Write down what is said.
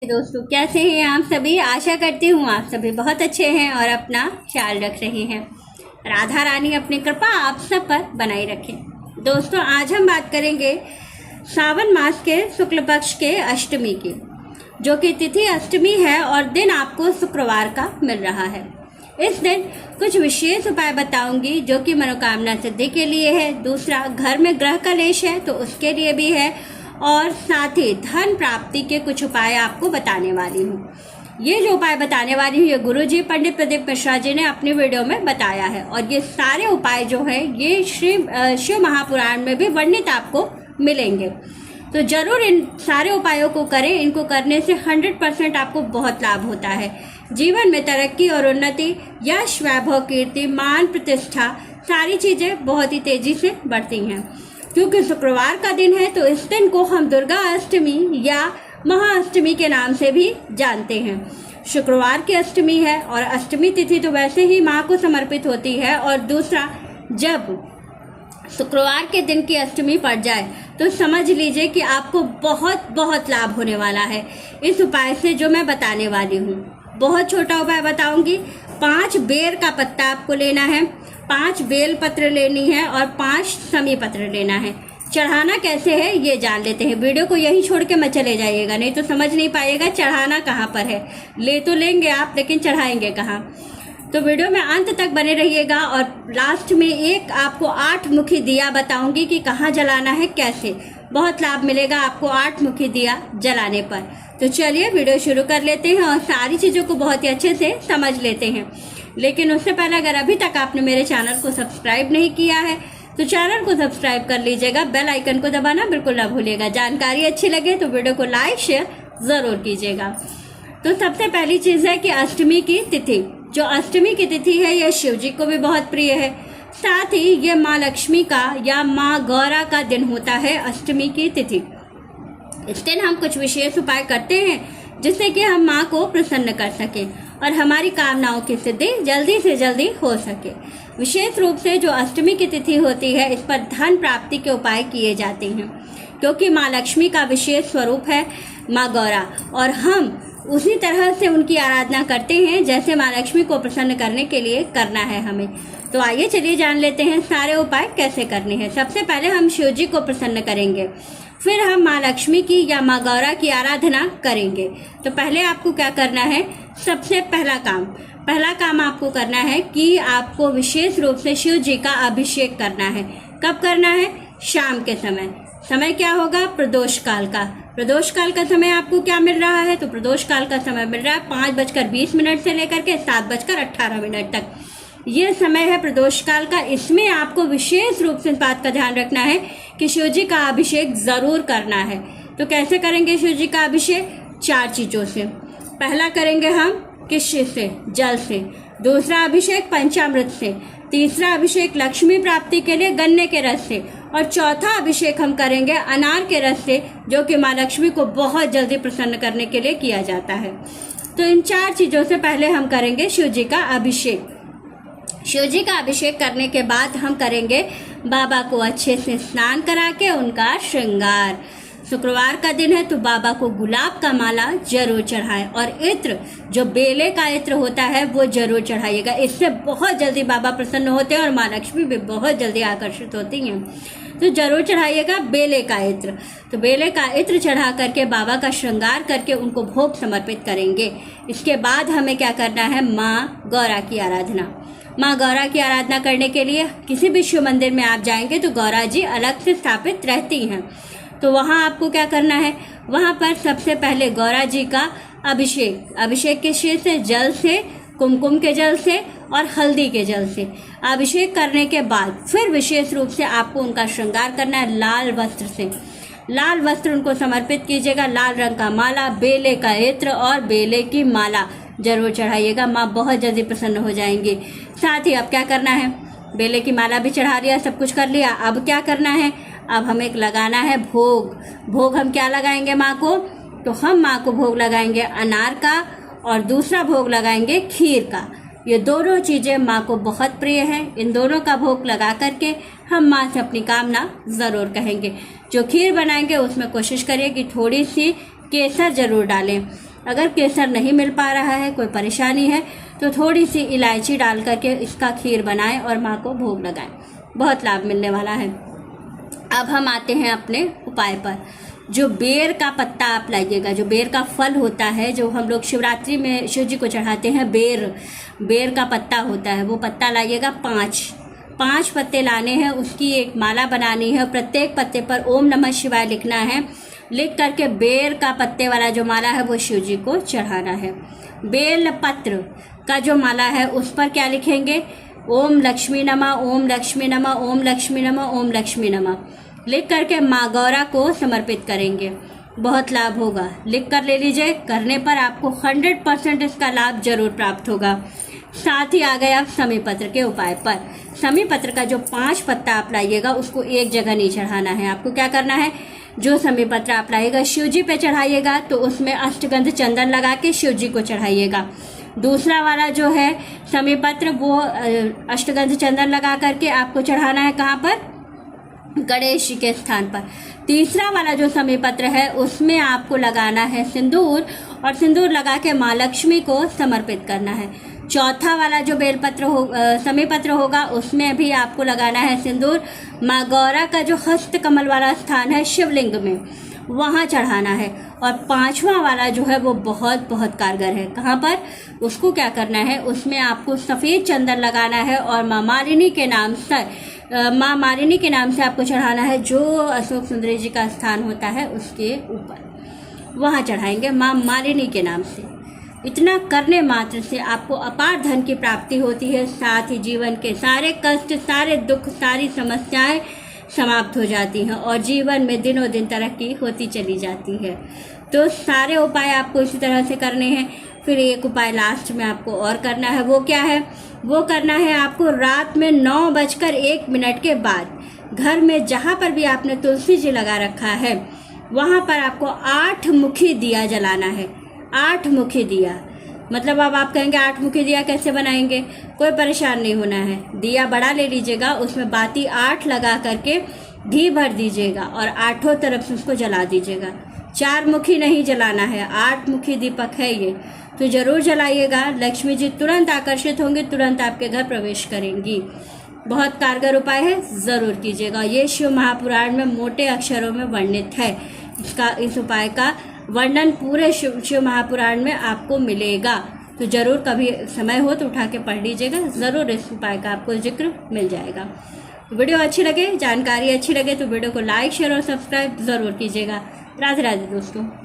दोस्तों, कैसे हैं आप सभी। आशा करती हूँ आप सभी बहुत अच्छे हैं और अपना ख्याल रख रहे हैं। राधा रानी अपनी कृपा आप सब पर बनाए रखें। दोस्तों, आज हम बात करेंगे सावन मास के शुक्ल पक्ष के अष्टमी की, जो कि तिथि अष्टमी है और दिन आपको शुक्रवार का मिल रहा है। इस दिन कुछ विशेष उपाय बताऊंगी जो कि मनोकामना सिद्धि के लिए है। दूसरा, घर में ग्रह कलेश है तो उसके लिए भी है, और साथ ही धन प्राप्ति के कुछ उपाय आपको बताने वाली हूँ। ये जो उपाय बताने वाली हूँ ये गुरुजी पंडित प्रदीप मिश्रा जी ने अपनी वीडियो में बताया है, और ये सारे उपाय जो है ये शिव महापुराण में भी वर्णित आपको मिलेंगे। तो जरूर इन सारे उपायों को करें। इनको करने से 100% आपको बहुत लाभ होता है। जीवन में तरक्की और उन्नति, यश, वैभव, कीर्ति, मान, प्रतिष्ठा, सारी चीजें बहुत ही तेजी से बढ़ती हैं। क्योंकि शुक्रवार का दिन है तो इस दिन को हम दुर्गा अष्टमी या महाअष्टमी के नाम से भी जानते हैं। शुक्रवार की अष्टमी है और अष्टमी तिथि तो वैसे ही माँ को समर्पित होती है, और दूसरा, जब शुक्रवार के दिन की अष्टमी पड़ जाए तो समझ लीजिए कि आपको बहुत बहुत लाभ होने वाला है इस उपाय से जो मैं बताने वाली हूँ। बहुत छोटा उपाय बताऊंगी। 5 बेर का पत्ता आपको लेना है, 5 बेल पत्र लेनी है और 5 समी पत्र लेना है। चढ़ाना कैसे है ये जान लेते हैं। वीडियो को यही छोड़ के मत चले जाइएगा, नहीं तो समझ नहीं पाइएगा चढ़ाना कहाँ पर है। ले तो लेंगे आप, लेकिन चढ़ाएंगे कहाँ। तो वीडियो में अंत तक बने रहिएगा, और लास्ट में एक आपको 8 मुखी दिया बताऊंगी कि कहाँ जलाना है, कैसे। बहुत लाभ मिलेगा आपको 8 मुखी दिया जलाने पर। तो चलिए वीडियो शुरू कर लेते हैं और सारी चीज़ों को बहुत ही अच्छे से समझ लेते हैं। लेकिन उससे पहले अगर अभी तक आपने मेरे चैनल को सब्सक्राइब नहीं किया है तो चैनल को सब्सक्राइब कर लीजिएगा। बेल आइकन को दबाना बिल्कुल ना भूलिएगा। जानकारी अच्छी लगे तो वीडियो को लाइक शेयर ज़रूर कीजिएगा। तो सबसे पहली चीज़ है कि अष्टमी की तिथि। जो अष्टमी की तिथि है यह शिव जी को भी बहुत प्रिय है। साथ ही ये माँ लक्ष्मी का या माँ गौरा का दिन होता है अष्टमी की तिथि। इस दिन हम कुछ विशेष उपाय करते हैं जिससे कि हम माँ को प्रसन्न कर सकें और हमारी कामनाओं की सिद्धि जल्दी से जल्दी हो सके। विशेष रूप से जो अष्टमी की तिथि होती है इस पर धन प्राप्ति के उपाय किए जाते हैं, क्योंकि माँ लक्ष्मी का विशेष स्वरूप है माँ गौरा, और हम उसी तरह से उनकी आराधना करते हैं जैसे माँ लक्ष्मी को प्रसन्न करने के लिए करना है हमें। तो आइए चलिए जान लेते हैं सारे उपाय कैसे करने हैं। सबसे पहले हम शिव जी को प्रसन्न करेंगे, फिर हम माँ लक्ष्मी की या माँ गौरा की आराधना करेंगे। तो पहले आपको क्या करना है, सबसे पहला काम आपको करना है कि आपको विशेष रूप से शिव जी का अभिषेक करना है। कब करना है? शाम के समय क्या होगा? प्रदोष काल का। प्रदोष काल का समय आपको क्या मिल रहा है? तो प्रदोष काल का समय मिल रहा है 5:20 से लेकर के 7:18 तक। ये समय है प्रदोष काल का। इसमें आपको विशेष रूप से इस बात का ध्यान रखना है कि शिव जी का अभिषेक जरूर करना है। तो कैसे करेंगे शिव जी का अभिषेक? 4 चीजों से। पहला करेंगे हम किस से? जल से। दूसरा अभिषेक पंचामृत से। तीसरा अभिषेक लक्ष्मी प्राप्ति के लिए गन्ने के रस से, और चौथा अभिषेक हम करेंगे अनार के रस से, जो कि माँ लक्ष्मी को बहुत जल्दी प्रसन्न करने के लिए किया जाता है। तो इन 4 चीजों से पहले हम करेंगे शिव जी का अभिषेक। शिव जी का अभिषेक करने के बाद हम करेंगे बाबा को अच्छे से स्नान करा के उनका श्रृंगार। शुक्रवार का दिन है तो बाबा को गुलाब का माला जरूर चढ़ाएं, और इत्र, जो बेले का इत्र होता है वो जरूर चढ़ाइएगा। इससे बहुत जल्दी बाबा प्रसन्न होते हैं और माँ लक्ष्मी भी बहुत जल्दी आकर्षित होती हैं। तो जरूर चढ़ाइएगा बेले का इत्र। तो बेले का इत्र चढ़ा करके बाबा का श्रृंगार करके उनको भोग समर्पित करेंगे। इसके बाद हमें क्या करना है? माँ गौरा की आराधना। माँ गौरा की आराधना करने के लिए किसी भी शिव मंदिर में आप जाएंगे तो गौरा जी अलग से स्थापित रहती हैं। तो वहाँ आपको क्या करना है? वहाँ पर सबसे पहले गौरा जी का अभिषेक के से जल से, कुमकुम के जल से और हल्दी के जल से अभिषेक करने के बाद फिर विशेष रूप से आपको उनका श्रृंगार करना है लाल वस्त्र से। लाल वस्त्र उनको समर्पित कीजिएगा। लाल रंग का माला, बेले का इत्र और बेले की माला जरूर चढ़ाइएगा। माँ बहुत जल्दी प्रसन्न हो जाएंगी। साथ ही अब क्या करना है? बेले की माला भी चढ़ा लिया, सब कुछ कर लिया। अब क्या करना है? अब हमें लगाना है भोग हम क्या लगाएंगे माँ को? तो हम माँ को भोग लगाएंगे अनार का, और दूसरा भोग लगाएंगे खीर का। ये दोनों चीजें माँ को बहुत प्रिय हैं। इन दोनों का भोग लगा करके हम माँ से अपनी कामना जरूर कहेंगे। जो खीर बनाएंगे उसमें कोशिश करिए कि थोड़ी सी केसर जरूर डालें। अगर केसर नहीं मिल पा रहा है, कोई परेशानी है, तो थोड़ी सी इलायची डाल करके इसका खीर बनाएं और माँ को भोग लगाएं, बहुत लाभ मिलने वाला है। अब हम आते हैं अपने उपाय पर। जो बेर का पत्ता आप लाइएगा, जो बेर का फल होता है, जो हम लोग शिवरात्रि में शिव जी को चढ़ाते हैं, बेर का पत्ता होता है, वो पत्ता लाइएगा 5 पत्ते लाने हैं, उसकी एक माला बनानी है। प्रत्येक पत्ते पर ओम नमः शिवाय लिखना है। लिख करके बेर का पत्ते वाला जो माला है वो शिव जी को चढ़ाना है। बेल पत्र का जो माला है उस पर क्या लिखेंगे? ओम लक्ष्मी नमः, ओम लक्ष्मी नमः, ओम लक्ष्मी नमः, ओम लक्ष्मी नमः लिख करके माँ गौरा को समर्पित करेंगे, बहुत लाभ होगा। लिख कर ले लीजिए, करने पर आपको 100% इसका लाभ जरूर प्राप्त होगा। साथ ही आ गए आप समी पत्र के उपाय पर। समी पत्र का जो 5 पत्ता आप लाइएगा उसको एक जगह नहीं चढ़ाना है। आपको क्या करना है? जो समी पत्र आप लाइएगा शिव जी पे चढ़ाइएगा तो उसमें अष्टगंध चंदन लगा के शिव जी को चढ़ाइएगा। दूसरा वाला जो है समी पत्र वो अष्टगंध चंदन लगा करके आपको चढ़ाना है, कहाँ पर? गणेश जी के स्थान पर। तीसरा वाला जो समी पत्र है उसमें आपको लगाना है सिंदूर, और सिंदूर लगा के माँ लक्ष्मी को समर्पित करना है। चौथा वाला जो समी पत्र होगा उसमें भी आपको लगाना है सिंदूर, माँ गौरा का जो हस्त कमल वाला स्थान है शिवलिंग में, वहाँ चढ़ाना है। और 5वां वाला जो है वो बहुत बहुत कारगर है। कहाँ पर? उसको क्या करना है? उसमें आपको सफ़ेद चंदन लगाना है और माँ मालिनी के नाम से आपको चढ़ाना है। जो अशोक सुंदरी जी का स्थान होता है उसके ऊपर वहाँ चढ़ाएंगे माँ मालिनी के नाम से। इतना करने मात्र से आपको अपार धन की प्राप्ति होती है। साथ ही जीवन के सारे कष्ट, सारे दुख, सारी समस्याएं समाप्त हो जाती हैं और जीवन में दिनों दिन तरक्की होती चली जाती है। तो सारे उपाय आपको इसी तरह से करने हैं। फिर एक उपाय लास्ट में आपको और करना है, वो क्या है? वो करना है आपको रात में 9:01 के बाद घर में जहाँ पर भी आपने तुलसी जी लगा रखा है वहाँ पर आपको 8 मुखी दिया जलाना है। 8 मुखी दिया मतलब अब आप कहेंगे 8 मुखी दिया कैसे बनाएंगे? कोई परेशान नहीं होना है। दिया बड़ा ले लीजिएगा, उसमें बाती 8 लगा करके घी भर दीजिएगा और 8 तरफ से उसको जला दीजिएगा। 4 मुखी नहीं जलाना है, 8 मुखी दीपक है ये, तो जरूर जलाइएगा। लक्ष्मी जी तुरंत आकर्षित होंगे, तुरंत आपके घर प्रवेश करेंगी। बहुत कारगर उपाय है, ज़रूर कीजिएगा। ये शिव महापुराण में मोटे अक्षरों में वर्णित है। इस उपाय का वर्णन पूरे शिव महापुराण में आपको मिलेगा, तो जरूर कभी समय हो तो उठा के पढ़ लीजिएगा, ज़रूर इस उपाय का आपको जिक्र मिल जाएगा। वीडियो अच्छी लगे, जानकारी अच्छी लगे तो वीडियो को लाइक, शेयर और सब्सक्राइब ज़रूर कीजिएगा। राधे राधे दोस्तों।